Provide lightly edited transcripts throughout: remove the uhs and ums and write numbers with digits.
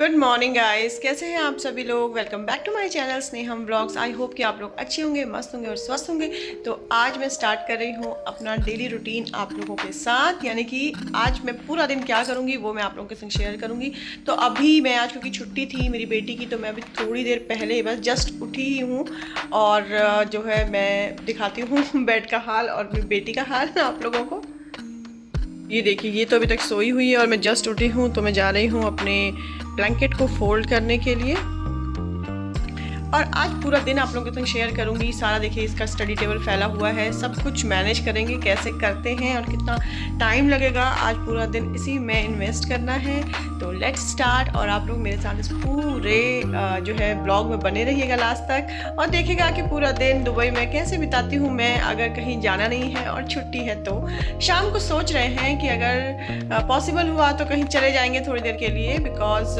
Good morning guys, कैसे हैं आप सभी लोग। Welcome back to my channel Sneham vlogs. I hope कि आप लोग अच्छे होंगे, मस्त होंगे और स्वस्थ होंगे। तो आज मैं स्टार्ट कर रही हूँ अपना डेली रूटीन आप लोगों के साथ, यानी कि आज मैं पूरा दिन क्या करूँगी वो मैं आप लोगों के संग शेयर करूँगी। तो अभी मैं आज क्योंकि छुट्टी थी मेरी बेटी की, तो मैं अभी थोड़ी देर पहले बस जस्ट उठी ही हूँ और जो है मैं दिखाती हूँ बेड का हाल और मेरी बेटी का हाल आप लोगों को। ये देखिए, ये तो अभी तक सोई हुई है और मैं जस्ट उठी हूँ, तो मैं जा रही हूँ अपने ब्लैंकेट को फोल्ड करने के लिए। और आज पूरा दिन आप लोगों के साथ शेयर करूंगी सारा। देखिए, इसका स्टडी टेबल फैला हुआ है, सब कुछ मैनेज करेंगे कैसे करते हैं और कितना टाइम लगेगा। आज पूरा दिन इसी में इन्वेस्ट करना है। तो लेट्स स्टार्ट। और आप लोग मेरे साथ इस पूरे जो है ब्लॉग में बने रहिएगा लास्ट तक और देखिएगा कि पूरा दिन दुबई में कैसे बिताती हूँ मैं। अगर कहीं जाना नहीं है और छुट्टी है तो शाम को सोच रहे हैं कि अगर पॉसिबल हुआ तो कहीं चले जाएंगे थोड़ी देर के लिए, बिकॉज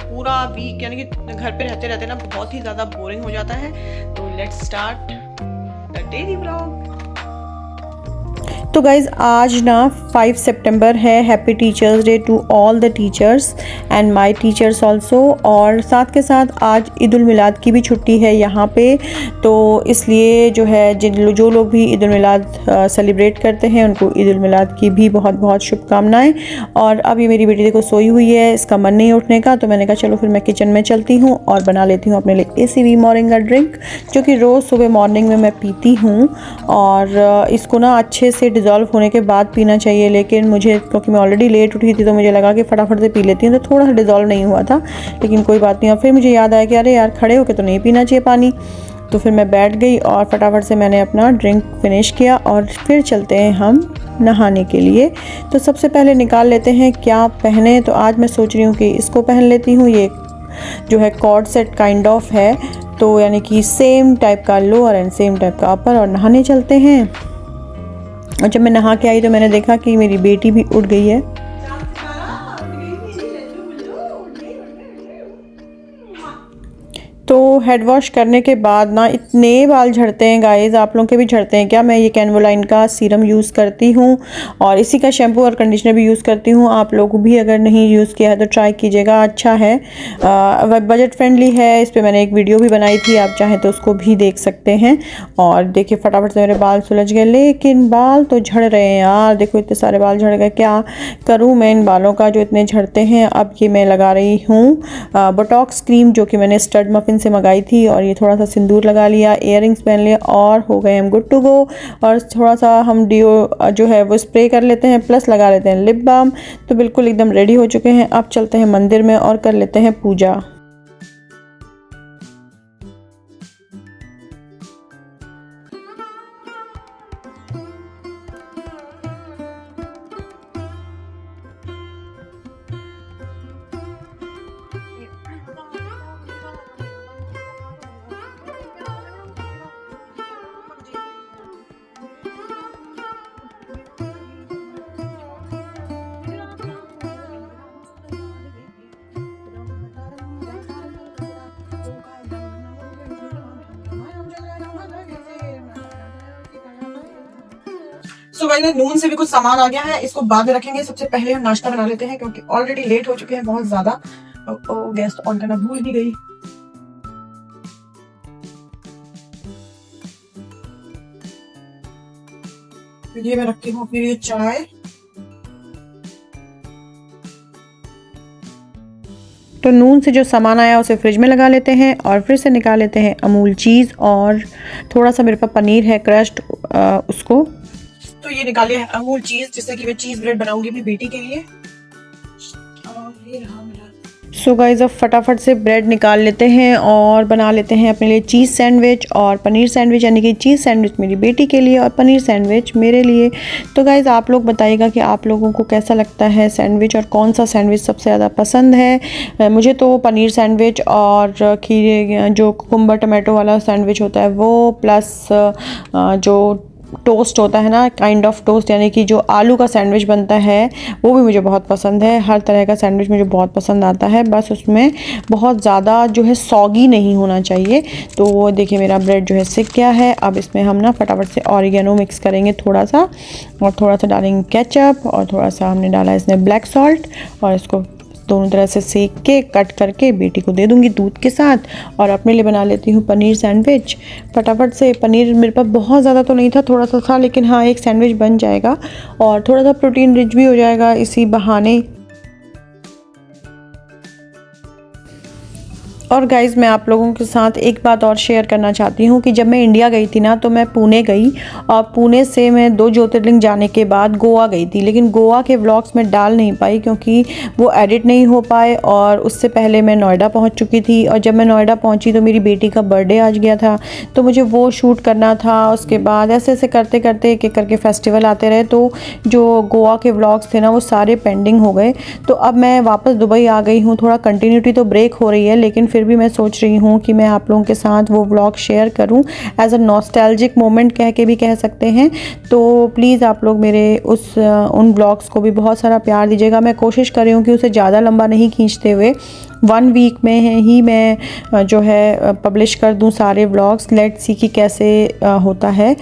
पूरा वीक यानी कि घर पे रहते रहते ना बहुत ही ज़्यादा बोरिंग हो जाता है। तो let's start the daily vlog. तो गाइज़, आज ना 5 सितंबर है। Happy teachers day to all the teachers and my teachers also. और साथ के साथ आज ईद उल मिलाद की भी छुट्टी है यहाँ पे, तो इसलिए जो है जो लोग भी ईद उल मिलाद सेलिब्रेट करते हैं उनको ईद उल मिलाद की भी बहुत बहुत शुभकामनाएं। और अभी मेरी बेटी देखो सोई हुई है, इसका मन नहीं उठने का, तो मैंने कहा चलो फिर मैं किचन में चलती हूँ और बना लेती हूँ अपने लिए ACV मोरिंगा ड्रिंक, जो कि रोज़ सुबह मॉर्निंग में मैं पीती हूँ। और इसको ना अच्छे से डिज़ोल्व होने के बाद पीना चाहिए, लेकिन मुझे क्योंकि मैं ऑलरेडी लेट उठी थी तो मुझे लगा कि फटाफट से पी लेती हूँ, तो थोड़ा सा डिज़ोल्व नहीं हुआ था, लेकिन कोई बात नहीं। और फिर मुझे याद आया कि अरे यार, खड़े होके तो नहीं पीना चाहिए पानी। तो फिर मैं बैठ गई और फटाफट से मैंने अपना ड्रिंक फिनिश किया और फिर चलते हैं हम नहाने के लिए। तो सबसे पहले निकाल लेते हैं क्या पहने। तो आज मैं सोच रही हूँ कि इसको पहन लेती हूँ। ये जो है कॉर्ड सेट काइंड ऑफ है, तो यानी कि सेम टाइप का लोअर एंड सेम टाइप का अपर। और नहाने चलते हैं। और जब मैं नहा के आई तो मैंने देखा कि मेरी बेटी भी उठ गई है। तो हेड वॉश करने के बाद ना इतने बाल झड़ते हैं गाइज़, आप लोगों के भी झड़ते हैं क्या। मैं ये कैनवोलाइन का सीरम यूज़ करती हूँ और इसी का शैम्पू और कंडीशनर भी यूज़ करती हूँ। आप लोग भी अगर नहीं यूज़ किया है तो ट्राई कीजिएगा, अच्छा है, बजट फ्रेंडली है। इस पर मैंने एक वीडियो भी बनाई थी, आप चाहें तो उसको भी देख सकते हैं। और देखिए फटाफट से मेरे बाल सुलझ गए, लेकिन बाल तो झड़ रहे हैं यार। देखो इतने सारे बाल झड़ गए, क्या करूँ मैं इन बालों का जो इतने झड़ते हैं। अब ये मैं लगा रही हूँ बोटॉक्स क्रीम, जो कि मैंने स्टड मफिन से मंगाई थी। और ये थोड़ा सा सिंदूर लगा लिया, इयररिंग्स पहन लिया और हो गए हम गुड टू गो। और थोड़ा सा हम डिओ जो है वो स्प्रे कर लेते हैं, प्लस लगा लेते हैं लिप बाम। तो बिल्कुल एकदम रेडी हो चुके हैं। अब चलते हैं मंदिर में और कर लेते हैं पूजा। सो गाइस, नून से भी कुछ सामान आ गया है, इसको बाद में रखेंगे। सबसे पहले हम नाश्ता बना लेते हैं क्योंकि ऑलरेडी लेट हो चुके हैं बहुत ज्यादा। गैस ऑन करना भूल भी गई। ये मैं रखती हूँ अपने लिए चाय। तो नून से जो सामान आया उसे फ्रिज में लगा लेते हैं और फिर से निकाल लेते हैं अमूल चीज़ और थोड़ा सा मेरे पास पनीर है क्रश्ड, उसको। तो ये निकालिए अमूल चीज, जिससे कि मैं चीज ब्रेड बनाऊंगी अपनी बेटी के लिए। और ये रहा मेरा। सो गाइस, अब फटाफट से ब्रेड निकाल लेते हैं और बना लेते हैं अपने लिए चीज़ सैंडविच और पनीर सैंडविच, यानी कि चीज़ सैंडविच मेरी बेटी के लिए और पनीर सैंडविच मेरे लिए। तो गाइस, आप लोग बताइएगा कि आप लोगों को कैसा लगता है सैंडविच और कौन सा सैंडविच सबसे ज़्यादा पसंद है। मुझे तो पनीर सैंडविच और खीरे जो कुकुम्बर टमाटो वाला सैंडविच होता है वो, प्लस जो टोस्ट होता है ना, काइंड ऑफ टोस्ट, यानी कि जो आलू का सैंडविच बनता है वो भी मुझे बहुत पसंद है। हर तरह का सैंडविच मुझे बहुत पसंद आता है, बस उसमें बहुत ज़्यादा जो है सॉगी नहीं होना चाहिए। तो वो देखिए मेरा ब्रेड जो है सिक गया है। अब इसमें हम ना फटाफट से ऑरिगेनो मिक्स करेंगे थोड़ा सा, और थोड़ा सा डालेंगे केचप, और थोड़ा सा हमने डाला इसमें ब्लैक सॉल्ट, और इसको दोनों तरह से सेक के कट करके बेटी को दे दूँगी दूध के साथ। और अपने लिए बना लेती हूँ पनीर सैंडविच फटाफट से। पनीर मेरे पास बहुत ज़्यादा तो नहीं था, थोड़ा सा था, लेकिन हाँ एक सैंडविच बन जाएगा और थोड़ा सा प्रोटीन रिच भी हो जाएगा इसी बहाने। और गाइज़ मैं आप लोगों के साथ एक बात और शेयर करना चाहती हूँ कि जब मैं इंडिया गई थी ना, तो मैं पुणे गई और पुणे से मैं 2 ज्योतिर्लिंग जाने के बाद गोवा गई थी। लेकिन गोवा के व्लॉग्स में डाल नहीं पाई क्योंकि वो एडिट नहीं हो पाए, और उससे पहले मैं नोएडा पहुँच चुकी थी। और जब मैं नोएडा पहुँची तो मेरी बेटी का बर्थडे आज गया था, तो मुझे वो शूट करना था। उसके बाद ऐसे ऐसे करते करते एक एक करके फेस्टिवल आते रहे, तो जो गोवा के व्लॉग्स थे ना वो सारे पेंडिंग हो गए। तो अब मैं वापस दुबई आ गई हूँ। थोड़ा कंटिन्यूटी तो ब्रेक हो रही है, लेकिन फिर भी मैं सोच रही हूँ कि मैं आप लोगों के साथ वो व्लॉग शेयर करूँ एज अ नॉस्टैल्जिक मोमेंट कह सकते हैं। तो प्लीज़ आप लोग मेरे उन व्लॉग्स को भी बहुत सारा प्यार दीजिएगा। मैं कोशिश कर रही हूँ कि उसे ज़्यादा लंबा नहीं खींचते हुए 1 वीक में ही मैं जो है पब्लिश कर दूँ सारे व्लॉग्स। लेट्स सी कि कैसे होता है।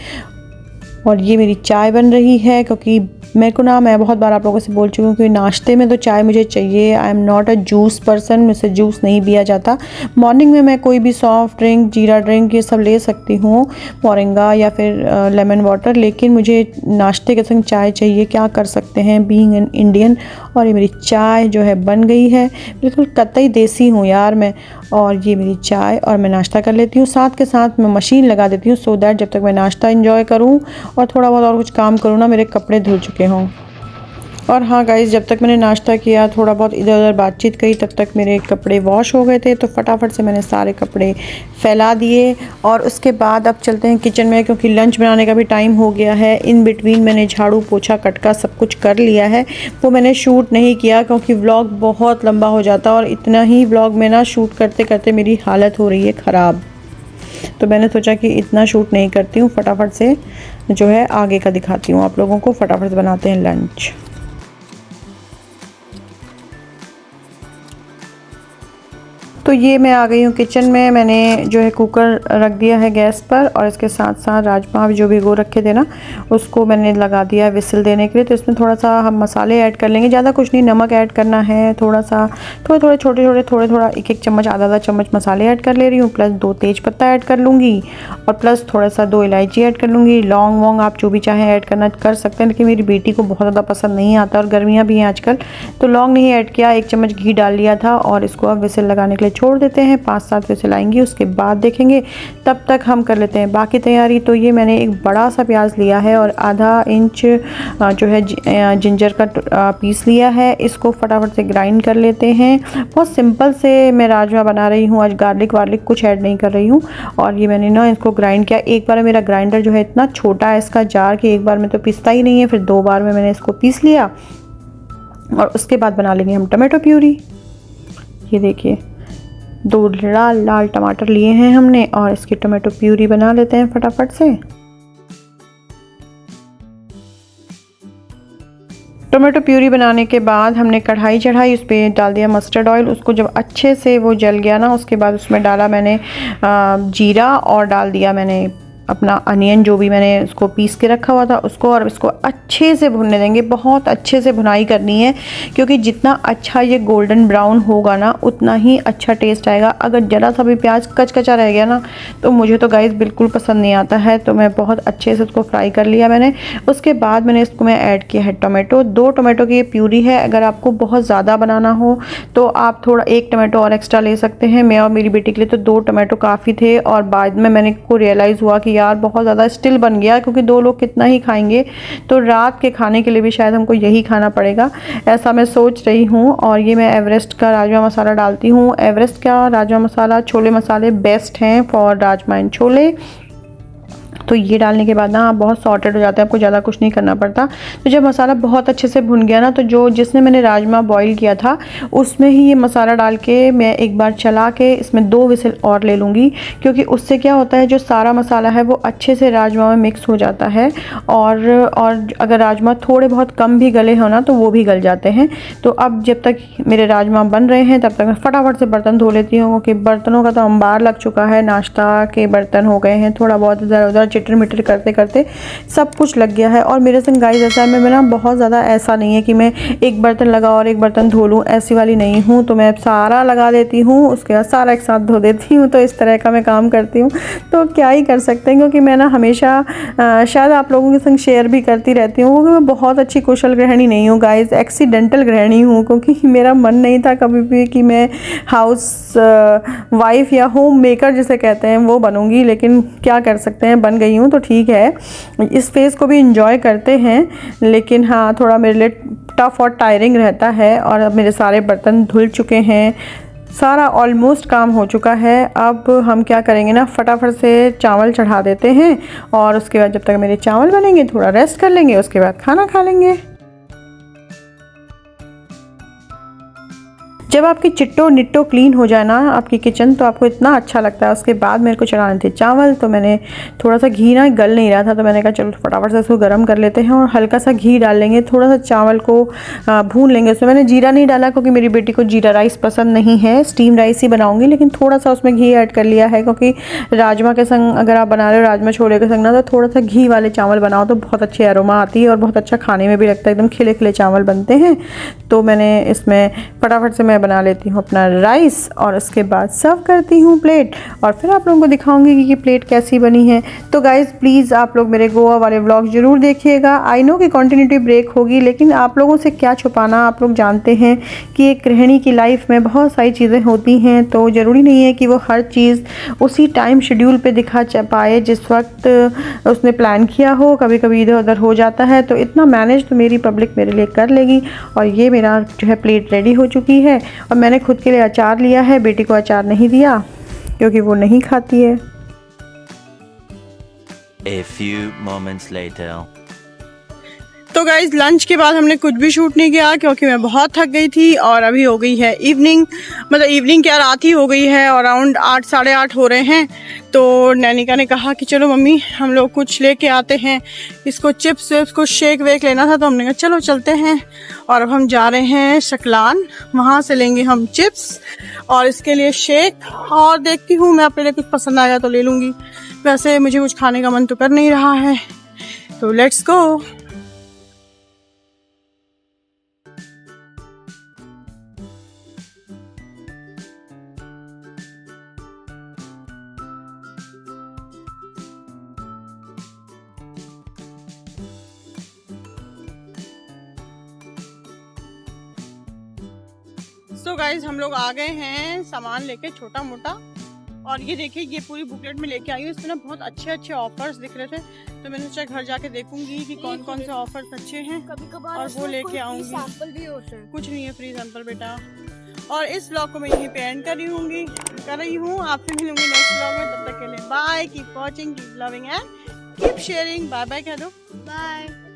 और ये मेरी चाय बन रही है, क्योंकि मेरे को ना, मैं बहुत बार आप लोगों से बोल चुकी हूँ कि नाश्ते में तो चाय मुझे चाहिए। I am not a juice person, मुझसे जूस नहीं पिया जाता। मॉर्निंग में मैं कोई भी सॉफ्ट ड्रिंक, जीरा ड्रिंक, ये सब ले सकती हूँ, मोरिंगा या फिर लेमन वाटर, लेकिन मुझे नाश्ते के संग चाय चाहिए। क्या कर सकते हैं बीइंग एन इंडियन। और ये मेरी चाय जो है बन गई है, बिल्कुल कतई देसी हूँ यार मैं। और ये मेरी चाय, और मैं नाश्ता कर लेती हूँ। साथ के साथ मैं मशीन लगा देती हूँ सो दैट जब तक मैं नाश्ता एंजॉय करूँ और थोड़ा बहुत और कुछ काम करूँ ना, मेरे कपड़े धुल चुके हों। और हाँ गाइज़, जब तक मैंने नाश्ता किया, थोड़ा बहुत इधर उधर बातचीत करी, तब तक मेरे कपड़े वॉश हो गए थे। तो फटाफट से मैंने सारे कपड़े फैला दिए। और उसके बाद अब चलते हैं किचन में, क्योंकि लंच बनाने का भी टाइम हो गया है। इन बिटवीन मैंने झाड़ू पोछा कटका सब कुछ कर लिया है। वो मैंने शूट नहीं किया क्योंकि व्लॉग बहुत लंबा हो जाता, और इतना ही व्लॉग में ना शूट करते करते मेरी हालत हो रही है ख़राब। तो मैंने सोचा कि इतना शूट नहीं करती हूँ, फटाफट से जो है आगे का दिखाती हूँ आप लोगों को। फटाफट से बनाते हैं लंच। तो ये मैं आ गई हूँ किचन में। मैंने जो है कुकर रख दिया है गैस पर, और इसके साथ साथ राजमा जो भिगो रखे थे ना, उसको मैंने लगा दिया विसिल देने के लिए। तो इसमें थोड़ा सा हम मसाले ऐड कर लेंगे, ज़्यादा कुछ नहीं। नमक ऐड करना है थोड़ा सा, थोड़े थोड़ा एक एक चम्मच, आधा चम्मच मसाले ऐड कर ले रही हूँ, प्लस 2 तेज पत्ता ऐड कर लूँगी, और प्लस थोड़ा सा 2 इलायची ऐड कर लूँगी। लौंग वोंग आप जो भी चाहें ऐड करना कर सकते हैं, लेकिन मेरी बेटी को बहुत ज़्यादा पसंद नहीं आता, और गर्मियाँ भी हैं आजकल, तो लौंग नहीं ऐड किया। 1 चम्मच घी डाल लिया था, और इसको अब विसिल लगाने के लिए छोड़ देते हैं। 5-7 विसिल आएंगी, उसके बाद देखेंगे। तब तक हम कर लेते हैं बाकी तैयारी। तो ये मैंने एक बड़ा सा प्याज लिया है और आधा इंच जो है जिंजर का पीस लिया है। इसको फटाफट से ग्राइंड कर लेते हैं। बहुत सिंपल से मैं राजमा बना रही हूँ आज, गार्लिक वार्लिक कुछ ऐड नहीं कर रही हूँ। और ये मैंने ना इसको ग्राइंड किया। एक बार मेरा ग्राइंडर जो है इतना छोटा है इसका जार, कि एक बार में तो पिसता ही नहीं है, फिर 2 बार में मैंने इसको पीस लिया। और उसके बाद बना लेंगे हम टमाटो प्यूरी। ये देखिए 2 लाल लाल टमाटर लिए हैं हमने, और इसकी टमाटो प्यूरी बना लेते हैं फटाफट से। टमाटो प्यूरी बनाने के बाद हमने कढ़ाई चढ़ाई, उस पर डाल दिया मस्टर्ड ऑयल। उसको जब अच्छे से वो जल गया ना, उसके बाद उसमें डाला मैंने जीरा, और डाल दिया मैंने अपना अनियन जो भी मैंने उसको पीस के रखा हुआ था उसको, और इसको अच्छे से भुनने देंगे। बहुत अच्छे से भुनाई करनी है, क्योंकि जितना अच्छा ये गोल्डन ब्राउन होगा ना, उतना ही अच्छा टेस्ट आएगा। अगर ज़रा सा भी प्याज कचकचा रह गया ना, तो मुझे तो गाइस बिल्कुल पसंद नहीं आता है। तो मैं बहुत अच्छे से उसको फ्राई कर लिया मैंने। उसके बाद मैंने इसको मैं ऐड किया है टोमेटो। 2 टोमेटो की ये प्यूरी है। अगर आपको बहुत ज़्यादा बनाना हो तो आप थोड़ा 1 टोमेटो और एक्स्ट्रा ले सकते हैं। मैं और मेरी बेटी के लिए तो 2 टोमेटो काफ़ी थे, और बाद में मैंने को रियलाइज़ हुआ कि यार बहुत ज़्यादा स्टिल बन गया, क्योंकि 2 लोग कितना ही खाएंगे, तो रात के खाने के लिए भी शायद हमको यही खाना पड़ेगा, ऐसा मैं सोच रही हूँ। और ये मैं एवरेस्ट का राजमा मसाला डालती हूँ। एवरेस्ट का राजमा मसाला, छोले मसाले बेस्ट हैं फॉर राजमा एंड छोले। तो ये डालने के बाद ना आप बहुत सॉर्टेड हो जाते हैं, आपको ज़्यादा कुछ नहीं करना पड़ता। तो जब मसाला बहुत अच्छे से भुन गया ना, तो जिसने मैंने राजमा बॉईल किया था उसमें ही ये मसाला डाल के मैं एक बार चला के इसमें 2 विसिल और ले लूँगी, क्योंकि उससे क्या होता है, जो सारा मसाला है वो अच्छे से राजमा में मिक्स हो जाता है। और अगर राजमा थोड़े बहुत कम भी गले हो ना, तो वो भी गल जाते हैं। तो अब जब तक मेरे राजमा बन रहे हैं, तब तक मैं फटाफट से बर्तन धो लेती हूँ, क्योंकि बर्तनों का तो अंबार लग चुका है। नाश्ता के बर्तन हो गए हैं थोड़ा बहुत इधर उधर, ज़्यादा चिटर मिटर करते करते सब कुछ लग गया है। और मेरे संग गाइस ऐसा है, मैं ना बहुत ज़्यादा ऐसा नहीं है कि मैं एक बर्तन लगा और एक बर्तन धो लूँ, ऐसी वाली नहीं हूँ। तो मैं सारा लगा देती हूँ, उसके बाद सारा एक साथ धो देती हूँ। तो इस तरह का मैं काम करती हूँ। तो क्या ही कर सकते हैं, क्योंकि मैं ना हमेशा शायद आप लोगों के संग शेयर भी करती रहती हूँ, क्योंकि मैं बहुत अच्छी कुशल गृहिणी नहीं हूँ गाइस, एक्सीडेंटल गृहिणी हूँ। क्योंकि मेरा मन नहीं था कभी भी कि मैं हाउस वाइफ या होम मेकर जिसे कहते हैं वो बनूंगी, लेकिन क्या कर सकते हैं, बन गई हूँ तो ठीक है। इस फेज़ को भी इंजॉय करते हैं, लेकिन हाँ थोड़ा मेरे लिए टफ और टायरिंग रहता है। और अब मेरे सारे बर्तन धुल चुके हैं, सारा ऑलमोस्ट काम हो चुका है। अब हम क्या करेंगे ना, फटाफट से चावल चढ़ा देते हैं, और उसके बाद जब तक मेरे चावल बनेंगे थोड़ा रेस्ट कर लेंगे, उसके बाद खाना खा लेंगे। जब आपकी चिट्टो निट्टो क्लीन हो जाए ना आपकी किचन, तो आपको इतना अच्छा लगता है। उसके बाद मेरे को चढ़ाने थे चावल, तो मैंने थोड़ा सा घी ना गल नहीं रहा था, तो मैंने कहा चलो फटाफट से इसको गर्म कर लेते हैं और हल्का सा घी डाल लेंगे, थोड़ा सा चावल को भून लेंगे। उसमें मैंने जीरा नहीं डाला क्योंकि मेरी बेटी को जीरा राइस पसंद नहीं है, स्टीम राइस ही बनाऊँगी, लेकिन थोड़ा सा उसमें घी ऐड कर लिया है। क्योंकि राजमा के संग अगर आप बना रहे हो, राजमा छोले के संग ना, तो थोड़ा सा घी वाले चावल बनाओ तो बहुत अच्छी एरोमा आती है और बहुत अच्छा खाने में भी लगता है, एकदम खिले खिले चावल बनते हैं। तो मैंने इसमें फटाफट से मैं बना लेती हूँ अपना राइस, और उसके बाद सर्व करती हूँ प्लेट, और फिर आप लोगों को दिखाऊंगी कि ये प्लेट कैसी बनी है। तो गाइज़ प्लीज़ आप लोग मेरे गोवा वाले व्लॉग ज़रूर देखिएगा। आई नो कि कंटिन्यूटी ब्रेक होगी, लेकिन आप लोगों से क्या छुपाना, आप लोग जानते हैं कि एक गृहिणी की लाइफ में बहुत सारी चीज़ें होती हैं, तो ज़रूरी नहीं है कि वो हर चीज़ उसी टाइम शेड्यूल पे दिखा पाए जिस वक्त उसने प्लान किया हो। कभी कभी इधर उधर हो जाता है, तो इतना मैनेज तो मेरी पब्लिक मेरे लिए कर लेगी। और ये मेरा जो है प्लेट रेडी हो चुकी है, और मैंने खुद के लिए अचार लिया है, बेटी को अचार नहीं दिया क्योंकि वो नहीं खाती है। A few moments later. तो गाइज लंच के बाद हमने कुछ भी शूट नहीं किया क्योंकि मैं बहुत थक गई थी, और अभी हो गई है इवनिंग, मतलब इवनिंग क्या रात ही हो गई है, अराउंड 8 साढ़े 8 हो रहे हैं। तो नैनिका ने कहा कि चलो मम्मी हम लोग कुछ लेके आते हैं, इसको चिप्स विप्स कुछ शेक वेक लेना था, तो हमने कहा चलो चलते हैं। और अब हम जा रहे हैं शकलान, वहाँ से लेंगे हम चिप्स और इसके लिए शेक, और देखती हूँ मैं अपने लिए कुछ पसंद आया तो ले लूँगी। वैसे मुझे कुछ खाने का मन तो कर नहीं रहा है, तो लेट्स गो। सो गाइज हम लोग आ गए हैं सामान लेके छोटा मोटा, और ये देखिए ये पूरी बुकलेट में लेके आई हूँ। इसमें ना बहुत अच्छे अच्छे ऑफर्स दिख रहे थे, तो मैंने सोचा घर जाके देखूंगी कि कौन कौन से ऑफर्स अच्छे हैं, और वो लेके आऊंगी। सैंपल भी होते हैं, कुछ नहीं है फ्री सैंपल बेटा। और इस ब्लॉग को मैं यहीं पे एंड कर रही हूँ। आपसे मिलूंगी नेक्स्ट ब्लॉग में, तब तक के लिए bye, keep watching, keep loving and keep sharing. Bye bye कह दो, बाय।